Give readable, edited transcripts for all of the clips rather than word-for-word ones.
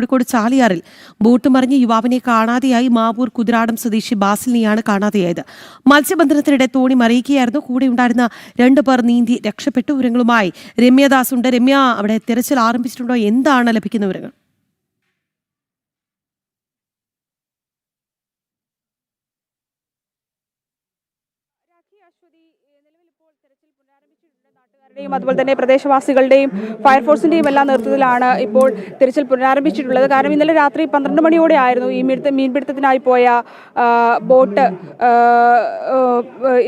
Kozhikode ചാലിയാറിൽ boat മറിഞ്ഞ് യുവാവിനെ കാണാതെയായി മാവൂർ കുതിരാടം സ്വദേശി ബാസിലിനെയാണ് കാണാതെയായത്. മത്സ്യബന്ധനത്തിനിടെ തോണി മറിയുകയായിരുന്നു. കൂടെയുണ്ടായിരുന്ന 2 പേർ നീന്തി രക്ഷപ്പെട്ടു. വിവരങ്ങളുമായി രമ്യദാസ് ഉണ്ട്. രമ്യ, അവിടെ തിരച്ചിൽ ആരംഭിച്ചിട്ടുണ്ടോ? എന്താണ് ലഭിക്കുന്ന വിവരങ്ങൾ? നാട്ടുകാരുടെയും അതുപോലെ തന്നെ പ്രദേശവാസികളുടെയും ഫയർഫോഴ്സിന്റെയും എല്ലാം നേതൃത്വത്തിലാണ് ഇപ്പോൾ തിരച്ചിൽ പുനരാരംഭിച്ചിട്ടുള്ളത്. കാരണം ഇന്നലെ രാത്രി 12 മണിയോടെ ആയിരുന്നു ഈ മീൻപിടുത്തത്തിനായി പോയ ബോട്ട്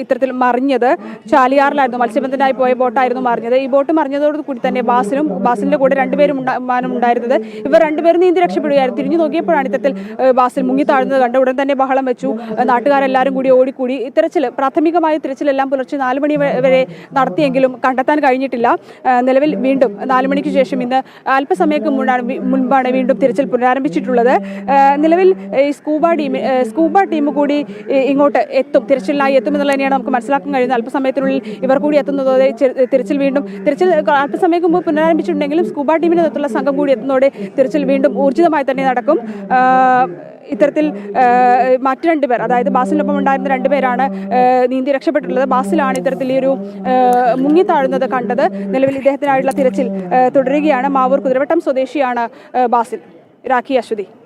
ഇത്തരത്തിൽ മറിഞ്ഞത്. ചാലിയാറിലായിരുന്നു മത്സ്യബന്ധനത്തിനായി പോയ ബോട്ടായിരുന്നു മറിഞ്ഞത്. ഈ ബോട്ട് മറിഞ്ഞതോടുകൂടി തന്നെ ബാസിലിന്റെ കൂടെ 2 പേരും ഉണ്ടായിരുന്നത്. ഇവർ 2 പേരും നീന്തി രക്ഷപ്പെടുകയായിരുന്നു. തിരിഞ്ഞു നോക്കിയപ്പോഴാണ് ഇത്തരത്തിൽ ബാസിൽ മുങ്ങി താഴുന്നത്. കണ്ട ഉടൻ തന്നെ ബഹളം വെച്ചു. നാട്ടുകാരെല്ലാവരും കൂടി ഓടിക്കൂടി. പ്രാഥമികമായ തിരച്ചിലെല്ലാം പുലർച്ചെ 4 മണി വരെ നടത്തിയെങ്കിലും കണ്ടെത്താൻ കഴിഞ്ഞിട്ടില്ല. നിലവിൽ വീണ്ടും 4 മണിക്ക് ശേഷം ഇന്ന് അല്പസമയത്തിന് മുൻപാണ് വീണ്ടും തിരച്ചിൽ പുനരാരംഭിച്ചിട്ടുള്ളത്. നിലവിൽ ഈ സ്കൂബ ടീം കൂടി ഇങ്ങോട്ട് എത്തും, തിരച്ചിലിനായി എത്തുമെന്നുള്ള തന്നെയാണ് നമുക്ക് മനസ്സിലാക്കാൻ കഴിയുന്നത്. അല്പസമയത്തിനുള്ളിൽ ഇവർ കൂടി എത്തുന്നതോടെ തിരച്ചിൽ അല്പസമയം മുമ്പ് പുനരാരംഭിച്ചിട്ടുണ്ടെങ്കിലും സ്കൂബ ടീമിന് നേതൃത്വത്തിലുള്ള സംഘം കൂടി എത്തുന്നതോടെ തിരച്ചിൽ വീണ്ടും ഊർജിതമായി തന്നെ നടക്കും. ഇത്തരത്തിൽ മറ്റു 2 പേർ, അതായത് ബാസിലിനൊപ്പം ഉണ്ടായിരുന്ന 2 പേരാണ് നീന്തി രക്ഷപ്പെട്ടിട്ടുള്ളത്. ബാസിലാണ് ഇത്തരത്തിൽ ഈ ഒരു മുങ്ങിത്താഴുന്നത് കണ്ടത്. നിലവിൽ ഇദ്ദേഹത്തിനായുള്ള തിരച്ചിൽ തുടരുകയാണ്. മാവൂർ കുതിരവട്ടം സ്വദേശിയാണ് ബാസിൽ. രാഖി, അശ്വതി.